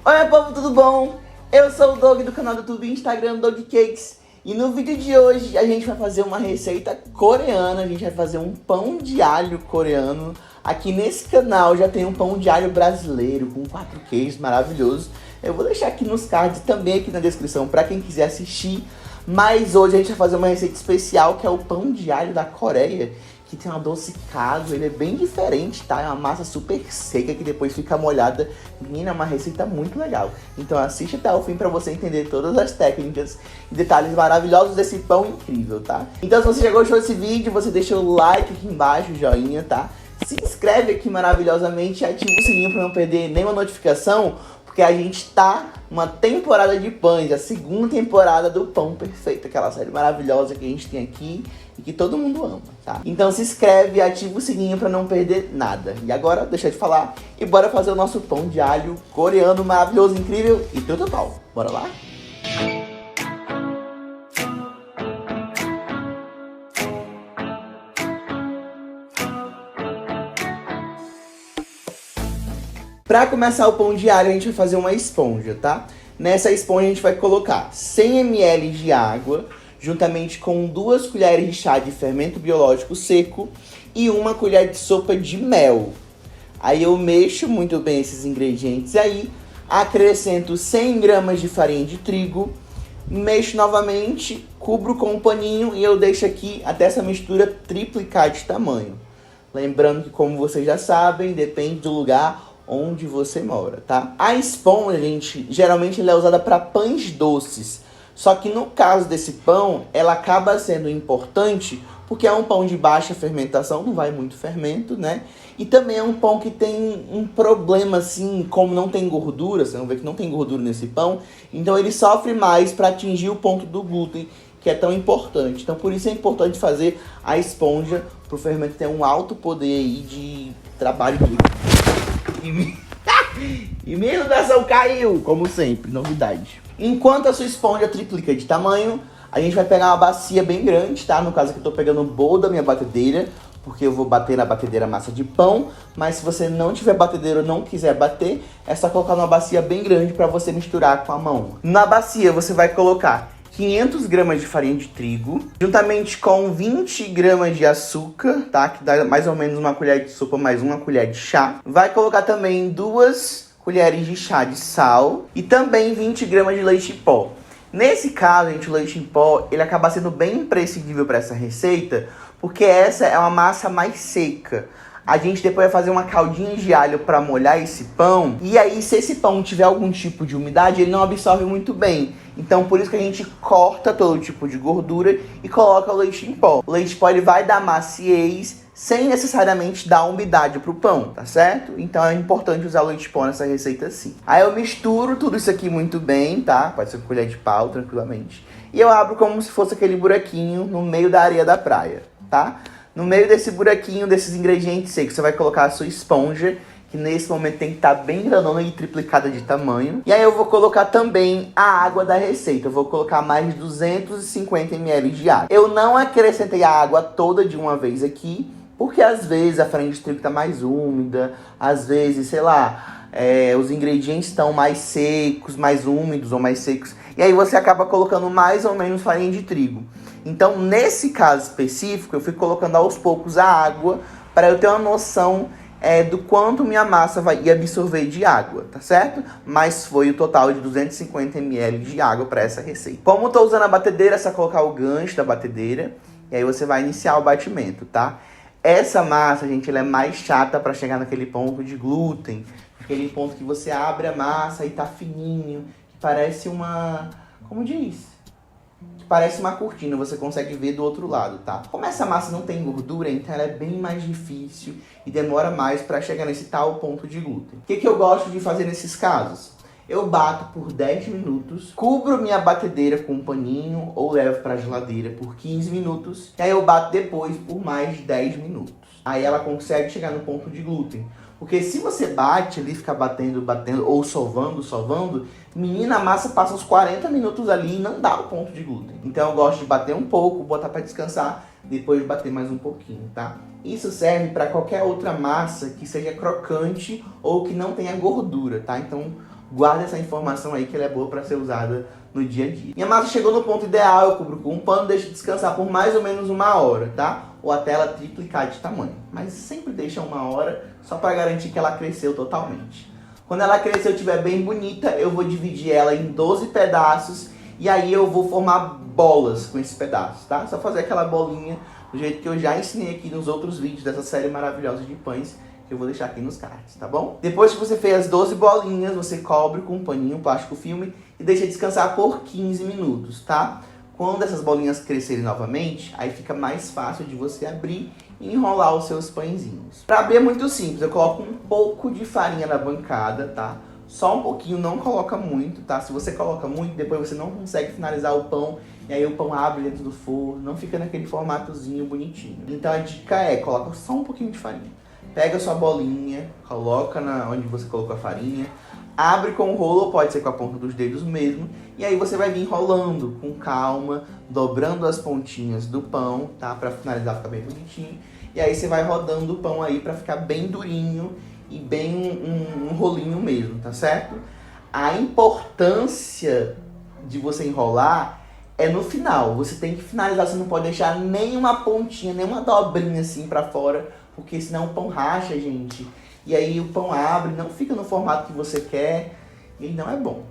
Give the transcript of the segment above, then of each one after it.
Oi povo, tudo bom? Eu sou o Doug do canal do YouTube e Instagram Doug Cakes. E no vídeo de hoje a gente vai fazer uma receita coreana. A gente vai fazer um pão de alho coreano. Aqui nesse canal já tem um pão de alho brasileiro com 4 queijos maravilhoso. Eu vou deixar aqui nos cards e também aqui na descrição para quem quiser assistir. Mas hoje a gente vai fazer uma receita especial que é o pão de alho da Coreia, que tem um adocicado, ele é bem diferente, tá? É uma massa super seca que depois fica molhada. Menina, é uma receita muito legal. Então assiste até o fim pra você entender todas as técnicas e detalhes maravilhosos desse pão incrível, tá? Então se você já gostou desse vídeo, você deixa o like aqui embaixo, o joinha, tá? Se inscreve aqui maravilhosamente e ativa o sininho pra não perder nenhuma notificação, porque a gente tá numa temporada de pães, a segunda temporada do Pão Perfeito, aquela série maravilhosa que a gente tem aqui e que todo mundo ama, tá? Então se inscreve e ativa o sininho pra não perder nada. E agora, deixa de falar e bora fazer o nosso pão de alho coreano maravilhoso, incrível e tudo pau. Bora lá? Para começar o pão de alho, a gente vai fazer uma esponja, tá? Nessa esponja a gente vai colocar 100 ml de água, juntamente com 2 colheres de chá de fermento biológico seco e 1 colher de sopa de mel. Aí eu mexo muito bem esses ingredientes aí, acrescento 100 gramas de farinha de trigo, mexo novamente, cubro com um paninho e eu deixo aqui até essa mistura triplicar de tamanho. Lembrando que, como vocês já sabem, depende do lugar onde você mora, tá? A esponja, gente, geralmente ela é usada para pães doces. Só que no caso desse pão, ela acaba sendo importante porque é um pão de baixa fermentação, não vai muito fermento, né? E também é um pão que tem um problema, assim, como não tem gordura, você vai ver que não tem gordura nesse pão, então ele sofre mais para atingir o ponto do glúten, que é tão importante. Então por isso é importante fazer a esponja, para o fermento ter um alto poder aí de trabalho dele. E minha iluminação caiu, como sempre, novidade. Enquanto a sua esponja triplica de tamanho, a gente vai pegar uma bacia bem grande, tá? No caso aqui eu tô pegando o bowl da minha batedeira, porque eu vou bater na batedeira massa de pão. Mas se você não tiver batedeira ou não quiser bater, é só colocar numa bacia bem grande para você misturar com a mão. Na bacia você vai colocar 500 gramas de farinha de trigo, juntamente com 20 gramas de açúcar, tá? Que dá mais ou menos 1 colher de sopa mais 1 colher de chá. Vai colocar também 2 colheres de chá de sal e também 20 gramas de leite em pó. Nesse caso, gente, o leite em pó, ele acaba sendo bem imprescindível para essa receita, porque essa é uma massa mais seca. A gente depois vai fazer uma caldinha de alho para molhar esse pão. E aí, se esse pão tiver algum tipo de umidade, ele não absorve muito bem. Então, por isso que a gente corta todo tipo de gordura e coloca o leite em pó. O leite em pó, ele vai dar maciez sem necessariamente dar umidade pro pão, tá certo? Então é importante usar o leite em pó nessa receita sim. Aí eu misturo tudo isso aqui muito bem, tá? Pode ser com colher de pau, tranquilamente. E eu abro como se fosse aquele buraquinho no meio da areia da praia, tá? No meio desse buraquinho, desses ingredientes secos, você vai colocar a sua esponja, que nesse momento tem que estar bem grandona e triplicada de tamanho. E aí eu vou colocar também a água da receita. Eu vou colocar mais de 250 ml de água. Eu não acrescentei a água toda de uma vez aqui, porque às vezes a farinha de trigo está mais úmida, às vezes, sei lá, os ingredientes estão mais secos, mais úmidos ou mais secos. E aí você acaba colocando mais ou menos farinha de trigo. Então, nesse caso específico, eu fui colocando aos poucos a água para eu ter uma noção do quanto minha massa ia absorver de água, tá certo? Mas foi o total de 250 ml de água para essa receita. Como eu tô usando a batedeira, é só colocar o gancho da batedeira e aí você vai iniciar o batimento, tá? Essa massa, gente, ela é mais chata para chegar naquele ponto de glúten, aquele ponto que você abre a massa e tá fininho, que parece uma... como diz? Que parece uma cortina, você consegue ver do outro lado, tá? Como essa massa não tem gordura, então ela é bem mais difícil e demora mais para chegar nesse tal ponto de glúten. O que eu gosto de fazer nesses casos? Eu bato por 10 minutos, cubro minha batedeira com um paninho ou levo para a geladeira por 15 minutos. E aí eu bato depois por mais 10 minutos. Aí ela consegue chegar no ponto de glúten. Porque se você bate ali, fica batendo, ou sovando, menina, a massa passa uns 40 minutos ali e não dá o ponto de glúten. Então eu gosto de bater um pouco, botar para descansar, depois bater mais um pouquinho, tá? Isso serve para qualquer outra massa que seja crocante ou que não tenha gordura, tá? Então guarda essa informação aí que ela é boa para ser usada no dia a dia. Minha massa chegou no ponto ideal, eu cubro com um pano, deixo descansar por mais ou menos 1 hora, tá? Ou até ela triplicar de tamanho. Mas sempre deixa 1 hora, só para garantir que ela cresceu totalmente. Quando ela crescer e estiver bem bonita, eu vou dividir ela em 12 pedaços e aí eu vou formar bolas com esses pedaços, tá? Só fazer aquela bolinha do jeito que eu já ensinei aqui nos outros vídeos dessa série maravilhosa de pães, que eu vou deixar aqui nos cards, tá bom? Depois que você fez as 12 bolinhas, você cobre com um paninho, plástico filme e deixa descansar por 15 minutos, tá? Quando essas bolinhas crescerem novamente, aí fica mais fácil de você abrir e enrolar os seus pãezinhos. Para abrir é muito simples, eu coloco um pouco de farinha na bancada, tá? Só um pouquinho, não coloca muito, tá? Se você coloca muito, depois você não consegue finalizar o pão e aí o pão abre dentro do forno, não fica naquele formatozinho bonitinho. Então a dica é, coloca só um pouquinho de farinha. Pega a sua bolinha, coloca onde você colocou a farinha, abre com o rolo, pode ser com a ponta dos dedos mesmo, e aí você vai vir enrolando com calma, dobrando as pontinhas do pão, tá? Pra finalizar, ficar bem bonitinho. E aí você vai rodando o pão aí pra ficar bem durinho e bem um rolinho mesmo, tá certo? A importância de você enrolar é no final. Você tem que finalizar, você não pode deixar nenhuma pontinha, nenhuma dobrinha assim pra fora, porque senão o pão racha, gente. E aí o pão abre, não fica no formato que você quer e não é bom,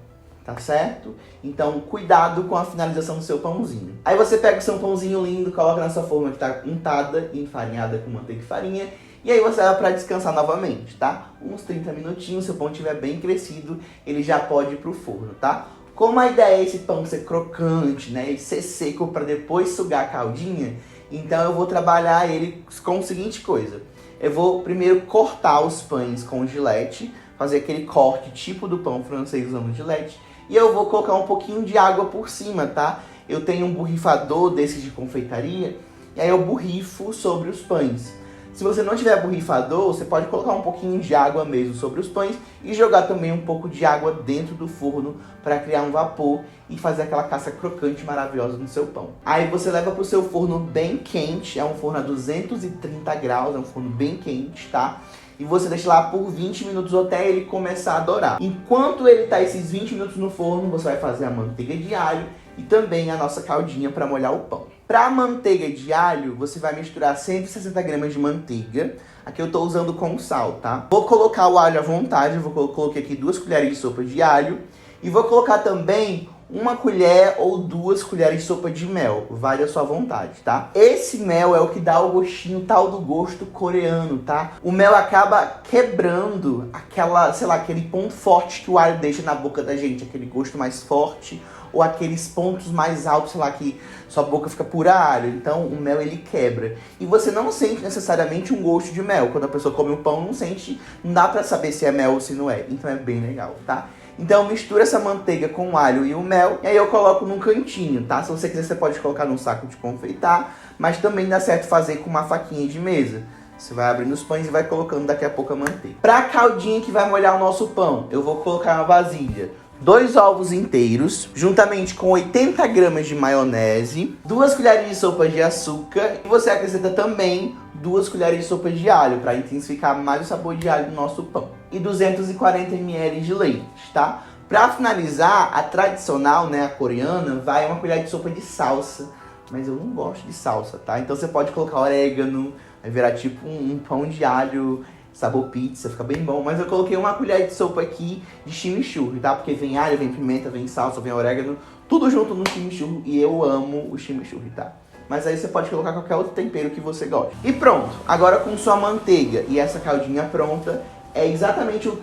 tá certo? Então cuidado com a finalização do seu pãozinho. Aí você pega o seu pãozinho lindo, coloca na sua forma que tá untada e enfarinhada com manteiga e farinha. E aí você vai para descansar novamente, tá? Uns 30 minutinhos, se o pão estiver bem crescido, ele já pode ir pro forno, tá? Como a ideia é esse pão ser crocante, né? E ser seco para depois sugar a caldinha, então eu vou trabalhar ele com a seguinte coisa. Eu vou primeiro cortar os pães com gilete, fazer aquele corte tipo do pão francês usando gilete. E eu vou colocar um pouquinho de água por cima, tá? Eu tenho um borrifador desses de confeitaria, e aí eu borrifo sobre os pães. Se você não tiver borrifador, você pode colocar um pouquinho de água mesmo sobre os pães e jogar também um pouco de água dentro do forno para criar um vapor e fazer aquela casca crocante maravilhosa no seu pão. Aí você leva para o seu forno bem quente, é um forno a 230 graus, é um forno bem quente, tá? E você deixa lá por 20 minutos até ele começar a dourar. Enquanto ele tá esses 20 minutos no forno, você vai fazer a manteiga de alho e também a nossa caldinha para molhar o pão. Para manteiga de alho, você vai misturar 160 gramas de manteiga. Aqui eu estou usando com sal, tá? Vou colocar o alho à vontade, coloquei aqui 2 colheres de sopa de alho. E vou colocar também 1 colher ou 2 colheres de sopa de mel, vale a sua vontade, tá? Esse mel é o que dá o gostinho tal do gosto coreano, tá? O mel acaba quebrando aquela, sei lá, aquele ponto forte que o alho deixa na boca da gente, aquele gosto mais forte, ou aqueles pontos mais altos, sei lá, que sua boca fica pura alho. Então o mel ele quebra. E você não sente necessariamente um gosto de mel. Quando a pessoa come o pão, não sente, não dá pra saber se é mel ou se não é. Então é bem legal, tá? Então mistura essa manteiga com o alho e o mel, e aí eu coloco num cantinho, tá? Se você quiser, você pode colocar num saco de confeitar, mas também dá certo fazer com uma faquinha de mesa. Você vai abrindo os pães e vai colocando daqui a pouco a manteiga. Pra caldinha que vai molhar o nosso pão, eu vou colocar na vasilha 2 ovos inteiros, juntamente com 80 gramas de maionese, 2 colheres de sopa de açúcar, e você acrescenta também 2 colheres de sopa de alho, para intensificar mais o sabor de alho do nosso pão. E 240 ml de leite, tá? Para finalizar, a tradicional, né, a coreana, vai 1 colher de sopa de salsa, mas eu não gosto de salsa, tá? Então você pode colocar orégano, vai virar tipo um pão de alho, sabor pizza, fica bem bom. Mas eu coloquei 1 colher de sopa aqui de chimichurri, tá? Porque vem alho, vem pimenta, vem salsa, vem orégano, tudo junto no chimichurri, e eu amo o chimichurri, tá? Mas aí você pode colocar qualquer outro tempero que você goste. E pronto, agora com sua manteiga e essa caldinha pronta, é exatamente o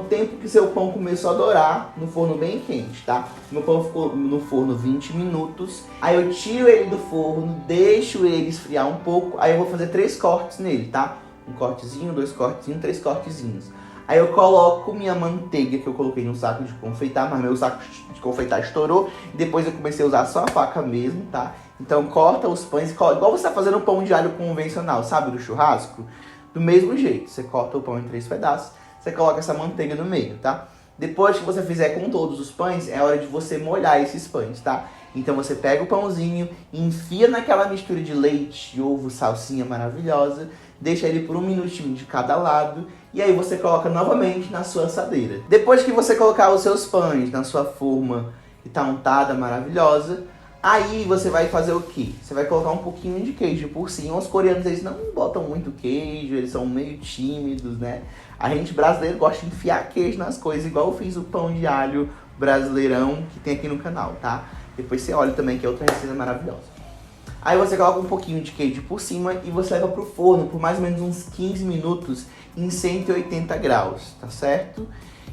tempo que seu pão começou a dourar no forno bem quente, tá? Meu pão ficou no forno 20 minutos, aí eu tiro ele do forno, deixo ele esfriar um pouco, aí eu vou fazer 3 cortes nele, tá? 1 cortezinho, 2 cortezinhos, 3 cortezinhos. Aí eu coloco minha manteiga que eu coloquei no saco de confeitar, mas meu saco de confeitar estourou. E depois eu comecei a usar só a faca mesmo, tá? Então corta os pães, igual você tá fazendo um pão de alho convencional, sabe? Do churrasco. Do mesmo jeito, você corta o pão em 3 pedaços, você coloca essa manteiga no meio, tá? Depois que você fizer com todos os pães, é hora de você molhar esses pães, tá? Então você pega o pãozinho, enfia naquela mistura de leite, ovo, salsinha maravilhosa, deixa ele por 1 minutinho de cada lado e aí você coloca novamente na sua assadeira. Depois que você colocar os seus pães na sua forma que tá untada, maravilhosa, aí você vai fazer o quê? Você vai colocar um pouquinho de queijo por cima. Os coreanos, eles não botam muito queijo, eles são meio tímidos, né? A gente brasileiro gosta de enfiar queijo nas coisas, igual eu fiz o pão de alho brasileirão que tem aqui no canal, tá? Depois você olha também que é outra receita maravilhosa. Aí você coloca um pouquinho de queijo por cima e você leva pro forno por mais ou menos uns 15 minutos em 180 graus, tá certo?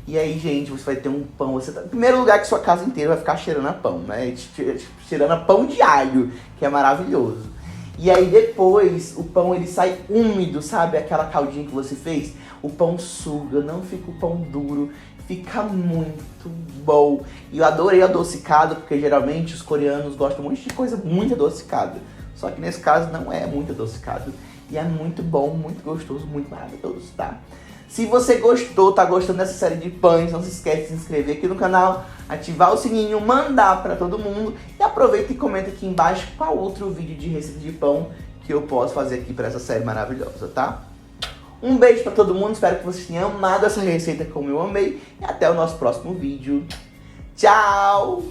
E aí, gente, você vai ter um pão, em primeiro lugar que sua casa inteira vai ficar cheirando a pão, né? Cheirando a pão de alho, que é maravilhoso. E aí depois, o pão ele sai úmido, sabe? Aquela caldinha que você fez, o pão suga, não fica o pão duro, fica muito bom. E eu adorei adocicado, porque geralmente os coreanos gostam muito de coisa muito adocicada. Só que nesse caso não é muito adocicado. E é muito bom, muito gostoso, muito maravilhoso, tá? Se você gostou, tá gostando dessa série de pães, não se esquece de se inscrever aqui no canal, ativar o sininho, mandar pra todo mundo e aproveita e comenta aqui embaixo qual outro vídeo de receita de pão que eu posso fazer aqui pra essa série maravilhosa, tá? Um beijo pra todo mundo, espero que vocês tenham amado essa receita como eu amei e até o nosso próximo vídeo. Tchau!